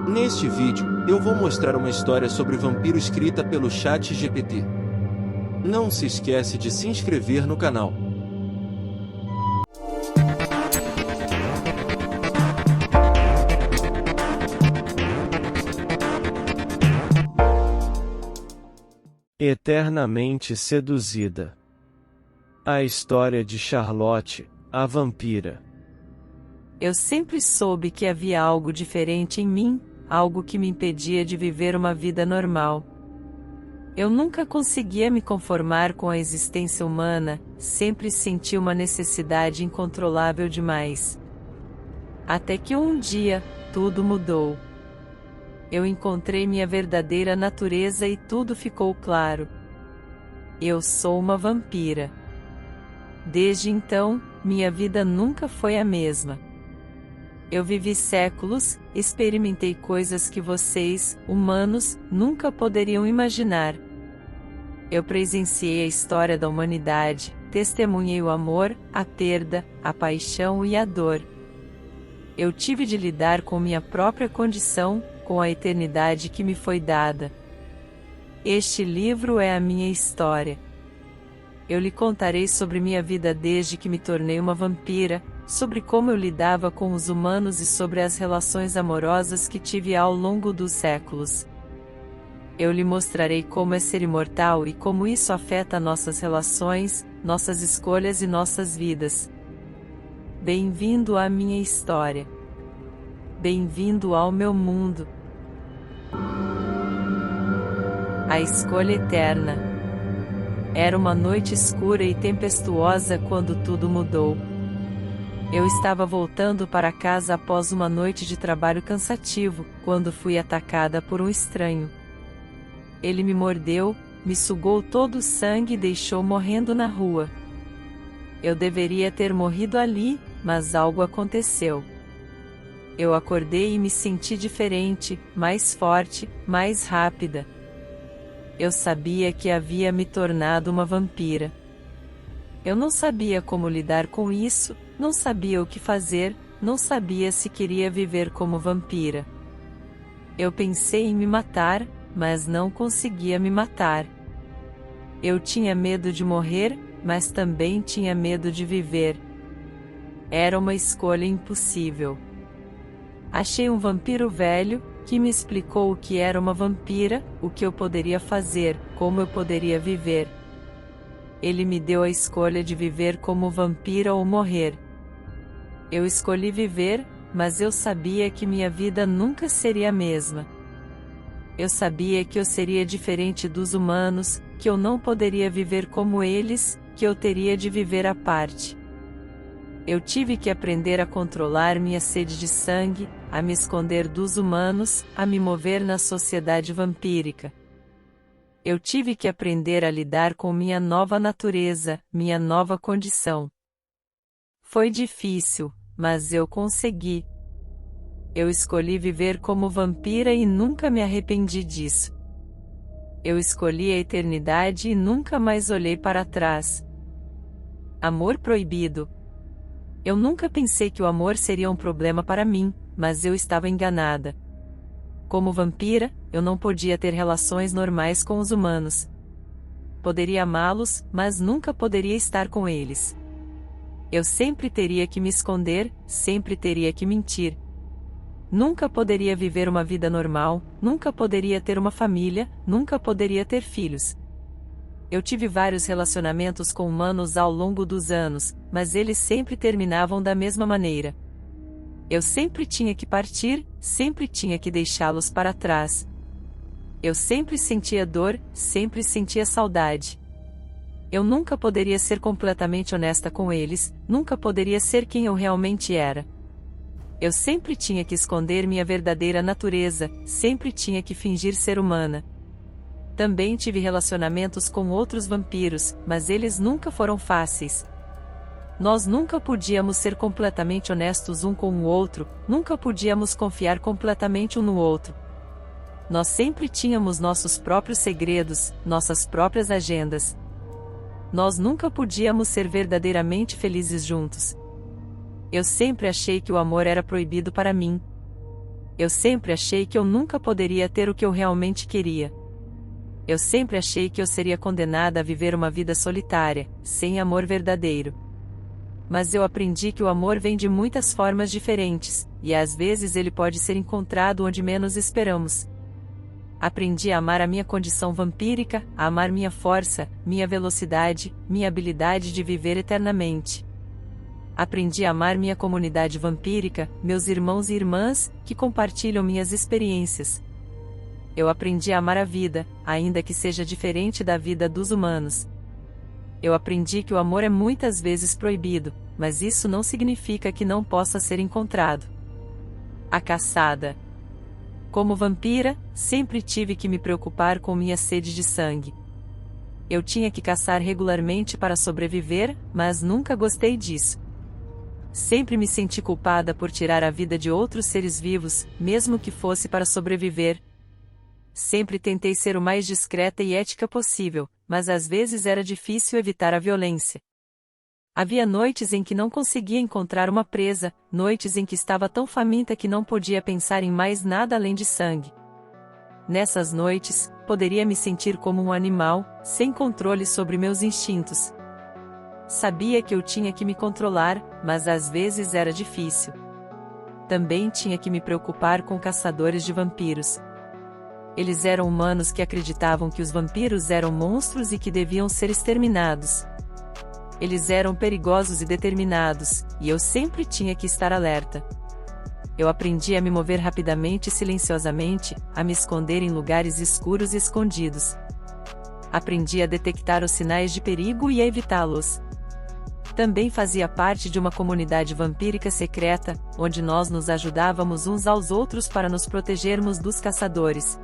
Neste vídeo, eu vou mostrar uma história sobre vampiro escrita pelo ChatGPT. Não se esquece de se inscrever no canal. Eternamente seduzida. A história de Charlotte, a vampira. Eu sempre soube que havia algo diferente em mim, algo que me impedia de viver uma vida normal. Eu nunca conseguia me conformar com a existência humana, sempre senti uma necessidade incontrolável demais. Até que um dia, tudo mudou. Eu encontrei minha verdadeira natureza e tudo ficou claro. Eu sou uma vampira. Desde então, minha vida nunca foi a mesma. Eu vivi séculos, experimentei coisas que vocês, humanos, nunca poderiam imaginar. Eu presenciei a história da humanidade, testemunhei o amor, a perda, a paixão e a dor. Eu tive de lidar com minha própria condição, com a eternidade que me foi dada. Este livro é a minha história. Eu lhe contarei sobre minha vida desde que me tornei uma vampira, sobre como eu lidava com os humanos e sobre as relações amorosas que tive ao longo dos séculos. Eu lhe mostrarei como é ser imortal e como isso afeta nossas relações, nossas escolhas e nossas vidas. Bem-vindo à minha história. Bem-vindo ao meu mundo. A escolha eterna. Era uma noite escura e tempestuosa quando tudo mudou. Eu estava voltando para casa após uma noite de trabalho cansativo, quando fui atacada por um estranho. Ele me mordeu, me sugou todo o sangue e deixou morrendo na rua. Eu deveria ter morrido ali, mas algo aconteceu. Eu acordei e me senti diferente, mais forte, mais rápida. Eu sabia que havia me tornado uma vampira. Eu não sabia como lidar com isso, não sabia o que fazer, não sabia se queria viver como vampira. Eu pensei em me matar, mas não conseguia me matar. Eu tinha medo de morrer, mas também tinha medo de viver. Era uma escolha impossível. Achei um vampiro velho, que me explicou o que era uma vampira, o que eu poderia fazer, como eu poderia viver. Ele me deu a escolha de viver como vampira ou morrer. Eu escolhi viver, mas eu sabia que minha vida nunca seria a mesma. Eu sabia que eu seria diferente dos humanos, que eu não poderia viver como eles, que eu teria de viver à parte. Eu tive que aprender a controlar minha sede de sangue, a me esconder dos humanos, a me mover na sociedade vampírica. Eu tive que aprender a lidar com minha nova natureza, minha nova condição. Foi difícil, mas eu consegui. Eu escolhi viver como vampira e nunca me arrependi disso. Eu escolhi a eternidade e nunca mais olhei para trás. Amor proibido. Eu nunca pensei que o amor seria um problema para mim, mas eu estava enganada. Como vampira, eu não podia ter relações normais com os humanos. Poderia amá-los, mas nunca poderia estar com eles. Eu sempre teria que me esconder, sempre teria que mentir. Nunca poderia viver uma vida normal, nunca poderia ter uma família, nunca poderia ter filhos. Eu tive vários relacionamentos com humanos ao longo dos anos, mas eles sempre terminavam da mesma maneira. Eu sempre tinha que partir, sempre tinha que deixá-los para trás. Eu sempre sentia dor, sempre sentia saudade. Eu nunca poderia ser completamente honesta com eles, nunca poderia ser quem eu realmente era. Eu sempre tinha que esconder minha verdadeira natureza, sempre tinha que fingir ser humana. Também tive relacionamentos com outros vampiros, mas eles nunca foram fáceis. Nós nunca podíamos ser completamente honestos um com o outro, nunca podíamos confiar completamente um no outro. Nós sempre tínhamos nossos próprios segredos, nossas próprias agendas. Nós nunca podíamos ser verdadeiramente felizes juntos. Eu sempre achei que o amor era proibido para mim. Eu sempre achei que eu nunca poderia ter o que eu realmente queria. Eu sempre achei que eu seria condenada a viver uma vida solitária, sem amor verdadeiro. Mas eu aprendi que o amor vem de muitas formas diferentes, e às vezes ele pode ser encontrado onde menos esperamos. Aprendi a amar a minha condição vampírica, a amar minha força, minha velocidade, minha habilidade de viver eternamente. Aprendi a amar minha comunidade vampírica, meus irmãos e irmãs, que compartilham minhas experiências. Eu aprendi a amar a vida, ainda que seja diferente da vida dos humanos. Eu aprendi que o amor é muitas vezes proibido, mas isso não significa que não possa ser encontrado. A caçada. Como vampira, sempre tive que me preocupar com minha sede de sangue. Eu tinha que caçar regularmente para sobreviver, mas nunca gostei disso. Sempre me senti culpada por tirar a vida de outros seres vivos, mesmo que fosse para sobreviver. Sempre tentei ser o mais discreta e ética possível, mas às vezes era difícil evitar a violência. Havia noites em que não conseguia encontrar uma presa, noites em que estava tão faminta que não podia pensar em mais nada além de sangue. Nessas noites, poderia me sentir como um animal, sem controle sobre meus instintos. Sabia que eu tinha que me controlar, mas às vezes era difícil. Também tinha que me preocupar com caçadores de vampiros. Eles eram humanos que acreditavam que os vampiros eram monstros e que deviam ser exterminados. Eles eram perigosos e determinados, e eu sempre tinha que estar alerta. Eu aprendi a me mover rapidamente e silenciosamente, a me esconder em lugares escuros e escondidos. Aprendi a detectar os sinais de perigo e a evitá-los. Também fazia parte de uma comunidade vampírica secreta, onde nós nos ajudávamos uns aos outros para nos protegermos dos caçadores.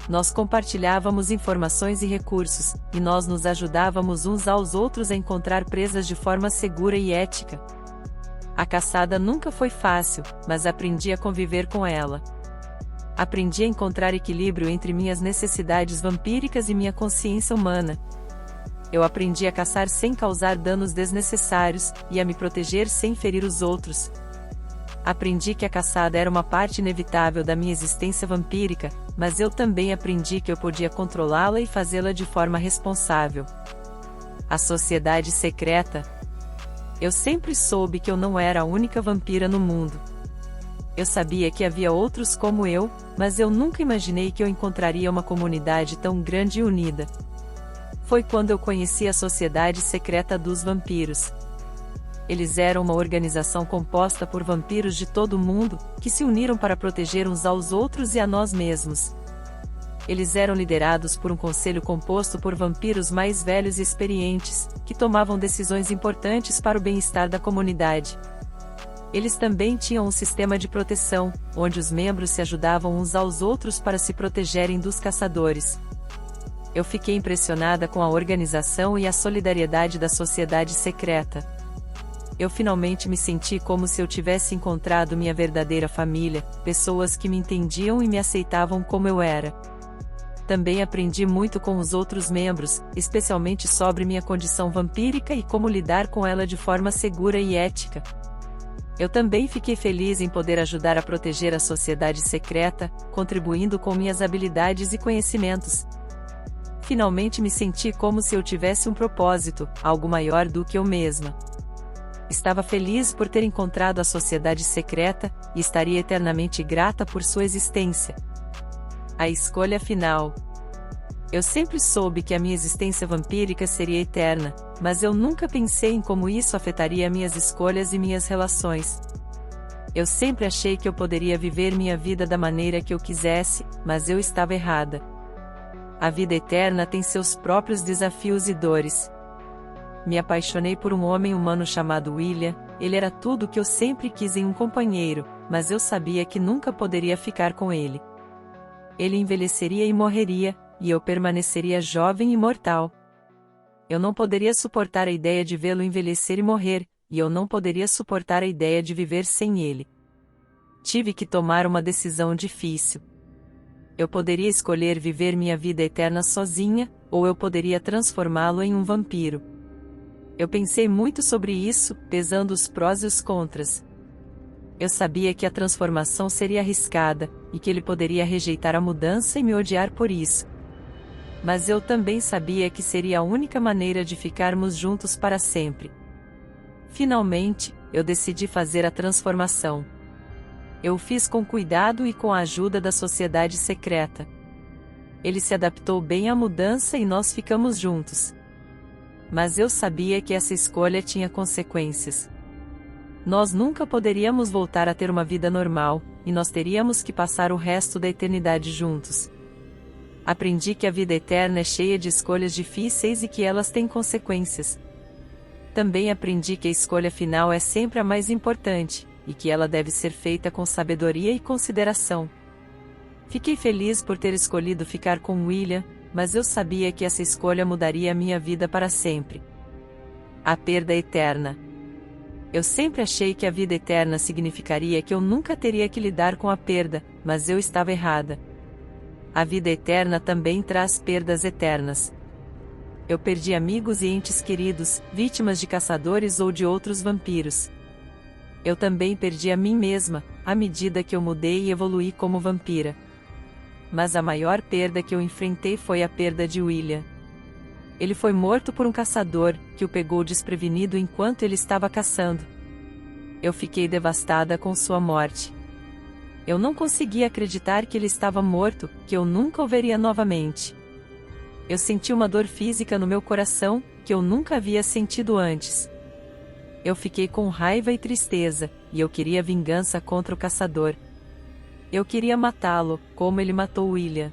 Nós compartilhávamos informações e recursos, e nós nos ajudávamos uns aos outros a encontrar presas de forma segura e ética. A caçada nunca foi fácil, mas aprendi a conviver com ela. Aprendi a encontrar equilíbrio entre minhas necessidades vampíricas e minha consciência humana. Eu aprendi a caçar sem causar danos desnecessários, e a me proteger sem ferir os outros. Aprendi que a caçada era uma parte inevitável da minha existência vampírica, mas eu também aprendi que eu podia controlá-la e fazê-la de forma responsável. A sociedade secreta. Eu sempre soube que eu não era a única vampira no mundo. Eu sabia que havia outros como eu, mas eu nunca imaginei que eu encontraria uma comunidade tão grande e unida. Foi quando eu conheci a Sociedade Secreta dos Vampiros. Eles eram uma organização composta por vampiros de todo o mundo, que se uniram para proteger uns aos outros e a nós mesmos. Eles eram liderados por um conselho composto por vampiros mais velhos e experientes, que tomavam decisões importantes para o bem-estar da comunidade. Eles também tinham um sistema de proteção, onde os membros se ajudavam uns aos outros para se protegerem dos caçadores. Eu fiquei impressionada com a organização e a solidariedade da sociedade secreta. Eu finalmente me senti como se eu tivesse encontrado minha verdadeira família, pessoas que me entendiam e me aceitavam como eu era. Também aprendi muito com os outros membros, especialmente sobre minha condição vampírica e como lidar com ela de forma segura e ética. Eu também fiquei feliz em poder ajudar a proteger a sociedade secreta, contribuindo com minhas habilidades e conhecimentos. Finalmente me senti como se eu tivesse um propósito, algo maior do que eu mesma. Estava feliz por ter encontrado a sociedade secreta, e estaria eternamente grata por sua existência. A escolha final. Eu sempre soube que a minha existência vampírica seria eterna, mas eu nunca pensei em como isso afetaria minhas escolhas e minhas relações. Eu sempre achei que eu poderia viver minha vida da maneira que eu quisesse, mas eu estava errada. A vida eterna tem seus próprios desafios e dores. Me apaixonei por um homem humano chamado William. Ele era tudo o que eu sempre quis em um companheiro, mas eu sabia que nunca poderia ficar com ele. Ele envelheceria e morreria, e eu permaneceria jovem e imortal. Eu não poderia suportar a ideia de vê-lo envelhecer e morrer, e eu não poderia suportar a ideia de viver sem ele. Tive que tomar uma decisão difícil. Eu poderia escolher viver minha vida eterna sozinha, ou eu poderia transformá-lo em um vampiro. Eu pensei muito sobre isso, pesando os prós e os contras. Eu sabia que a transformação seria arriscada, e que ele poderia rejeitar a mudança e me odiar por isso. Mas eu também sabia que seria a única maneira de ficarmos juntos para sempre. Finalmente, eu decidi fazer a transformação. Eu o fiz com cuidado e com a ajuda da sociedade secreta. Ele se adaptou bem à mudança e nós ficamos juntos. Mas eu sabia que essa escolha tinha consequências. Nós nunca poderíamos voltar a ter uma vida normal, e nós teríamos que passar o resto da eternidade juntos. Aprendi que a vida eterna é cheia de escolhas difíceis e que elas têm consequências. Também aprendi que a escolha final é sempre a mais importante, e que ela deve ser feita com sabedoria e consideração. Fiquei feliz por ter escolhido ficar com William, mas eu sabia que essa escolha mudaria a minha vida para sempre. A perda eterna. Eu sempre achei que a vida eterna significaria que eu nunca teria que lidar com a perda, mas eu estava errada. A vida eterna também traz perdas eternas. Eu perdi amigos e entes queridos, vítimas de caçadores ou de outros vampiros. Eu também perdi a mim mesma, à medida que eu mudei e evoluí como vampira. Mas a maior perda que eu enfrentei foi a perda de William. Ele foi morto por um caçador, que o pegou desprevenido enquanto ele estava caçando. Eu fiquei devastada com sua morte. Eu não conseguia acreditar que ele estava morto, que eu nunca o veria novamente. Eu senti uma dor física no meu coração, que eu nunca havia sentido antes. Eu fiquei com raiva e tristeza, e eu queria vingança contra o caçador. Eu queria matá-lo, como ele matou William.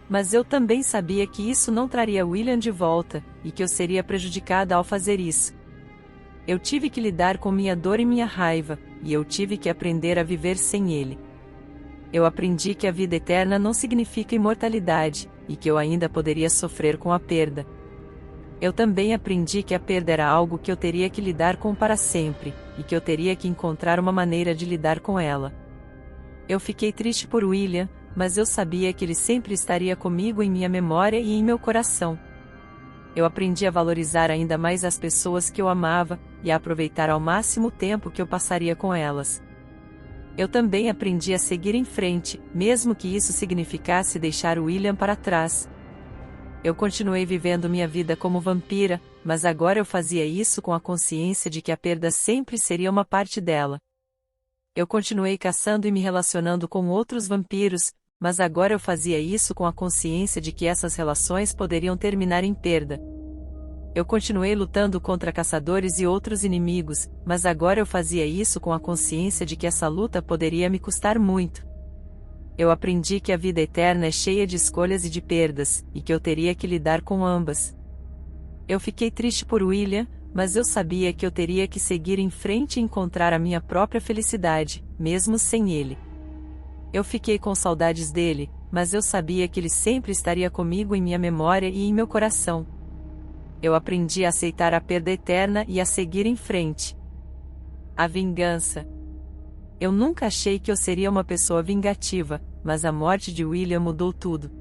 Mas eu também sabia que isso não traria William de volta, e que eu seria prejudicada ao fazer isso. Eu tive que lidar com minha dor e minha raiva, e eu tive que aprender a viver sem ele. Eu aprendi que a vida eterna não significa imortalidade, e que eu ainda poderia sofrer com a perda. Eu também aprendi que a perda era algo que eu teria que lidar com para sempre, e que eu teria que encontrar uma maneira de lidar com ela. Eu fiquei triste por William, mas eu sabia que ele sempre estaria comigo em minha memória e em meu coração. Eu aprendi a valorizar ainda mais as pessoas que eu amava, e a aproveitar ao máximo o tempo que eu passaria com elas. Eu também aprendi a seguir em frente, mesmo que isso significasse deixar William para trás. Eu continuei vivendo minha vida como vampira, mas agora eu fazia isso com a consciência de que a perda sempre seria uma parte dela. Eu continuei caçando e me relacionando com outros vampiros, mas agora eu fazia isso com a consciência de que essas relações poderiam terminar em perda. Eu continuei lutando contra caçadores e outros inimigos, mas agora eu fazia isso com a consciência de que essa luta poderia me custar muito. Eu aprendi que a vida eterna é cheia de escolhas e de perdas, e que eu teria que lidar com ambas. Eu fiquei triste por William, mas eu sabia que eu teria que seguir em frente e encontrar a minha própria felicidade, mesmo sem ele. Eu fiquei com saudades dele, mas eu sabia que ele sempre estaria comigo em minha memória e em meu coração. Eu aprendi a aceitar a perda eterna e a seguir em frente. A vingança. Eu nunca achei que eu seria uma pessoa vingativa, mas a morte de William mudou tudo.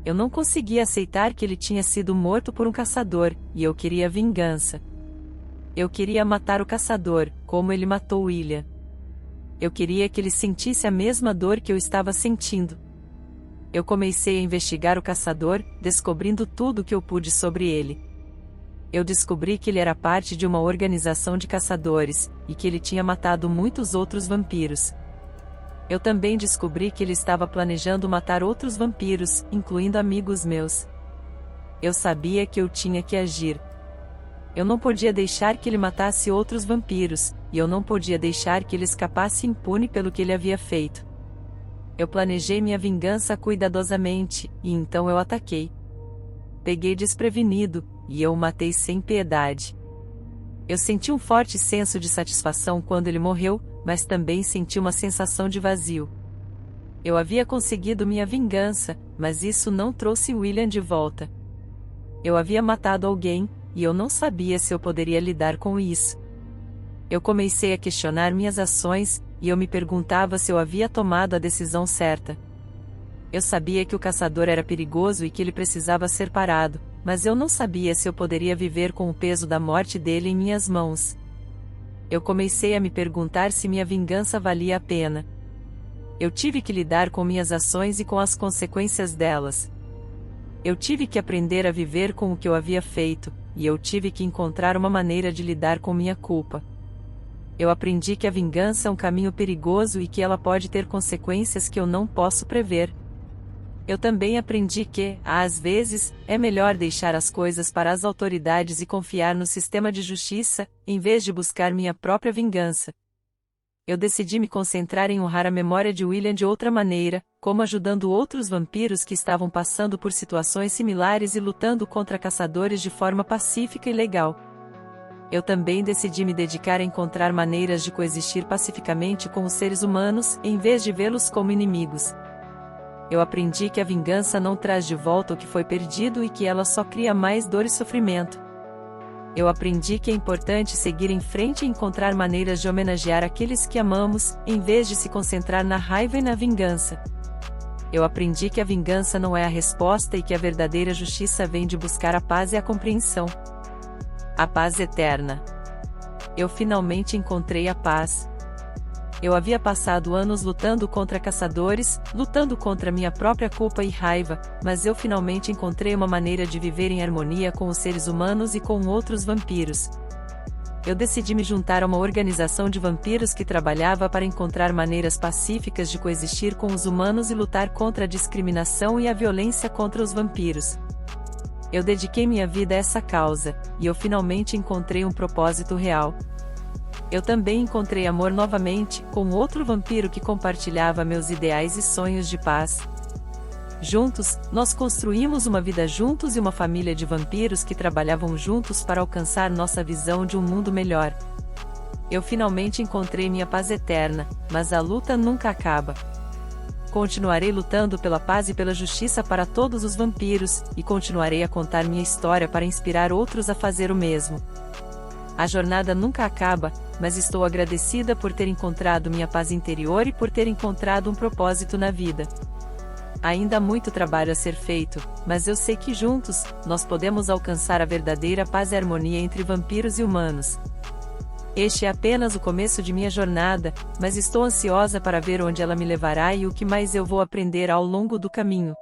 Eu não conseguia aceitar que ele tinha sido morto por um caçador, e eu queria vingança. Eu queria matar o caçador, como ele matou William. Eu queria que ele sentisse a mesma dor que eu estava sentindo. Eu comecei a investigar o caçador, descobrindo tudo o que eu pude sobre ele. Eu descobri que ele era parte de uma organização de caçadores, e que ele tinha matado muitos outros vampiros. Eu também descobri que ele estava planejando matar outros vampiros, incluindo amigos meus. Eu sabia que eu tinha que agir. Eu não podia deixar que ele matasse outros vampiros, e eu não podia deixar que ele escapasse impune pelo que ele havia feito. Eu planejei minha vingança cuidadosamente, e então eu ataquei. Peguei desprevenido, e eu o matei sem piedade. Eu senti um forte senso de satisfação quando ele morreu, mas também senti uma sensação de vazio. Eu havia conseguido minha vingança, mas isso não trouxe William de volta. Eu havia matado alguém, e eu não sabia se eu poderia lidar com isso. Eu comecei a questionar minhas ações, e eu me perguntava se eu havia tomado a decisão certa. Eu sabia que o caçador era perigoso e que ele precisava ser parado, mas eu não sabia se eu poderia viver com o peso da morte dele em minhas mãos. Eu comecei a me perguntar se minha vingança valia a pena. Eu tive que lidar com minhas ações e com as consequências delas. Eu tive que aprender a viver com o que eu havia feito, e eu tive que encontrar uma maneira de lidar com minha culpa. Eu aprendi que a vingança é um caminho perigoso e que ela pode ter consequências que eu não posso prever. Eu também aprendi que, às vezes, é melhor deixar as coisas para as autoridades e confiar no sistema de justiça, em vez de buscar minha própria vingança. Eu decidi me concentrar em honrar a memória de William de outra maneira, como ajudando outros vampiros que estavam passando por situações similares e lutando contra caçadores de forma pacífica e legal. Eu também decidi me dedicar a encontrar maneiras de coexistir pacificamente com os seres humanos, em vez de vê-los como inimigos. Eu aprendi que a vingança não traz de volta o que foi perdido e que ela só cria mais dor e sofrimento. Eu aprendi que é importante seguir em frente e encontrar maneiras de homenagear aqueles que amamos, em vez de se concentrar na raiva e na vingança. Eu aprendi que a vingança não é a resposta e que a verdadeira justiça vem de buscar a paz e a compreensão. A paz eterna. Eu finalmente encontrei a paz. Eu havia passado anos lutando contra caçadores, lutando contra minha própria culpa e raiva, mas eu finalmente encontrei uma maneira de viver em harmonia com os seres humanos e com outros vampiros. Eu decidi me juntar a uma organização de vampiros que trabalhava para encontrar maneiras pacíficas de coexistir com os humanos e lutar contra a discriminação e a violência contra os vampiros. Eu dediquei minha vida a essa causa, e eu finalmente encontrei um propósito real. Eu também encontrei amor novamente, com outro vampiro que compartilhava meus ideais e sonhos de paz. Juntos, nós construímos uma vida juntos e uma família de vampiros que trabalhavam juntos para alcançar nossa visão de um mundo melhor. Eu finalmente encontrei minha paz eterna, mas a luta nunca acaba. Continuarei lutando pela paz e pela justiça para todos os vampiros, e continuarei a contar minha história para inspirar outros a fazer o mesmo. A jornada nunca acaba, mas estou agradecida por ter encontrado minha paz interior e por ter encontrado um propósito na vida. Ainda há muito trabalho a ser feito, mas eu sei que juntos, nós podemos alcançar a verdadeira paz e harmonia entre vampiros e humanos. Este é apenas o começo de minha jornada, mas estou ansiosa para ver onde ela me levará e o que mais eu vou aprender ao longo do caminho.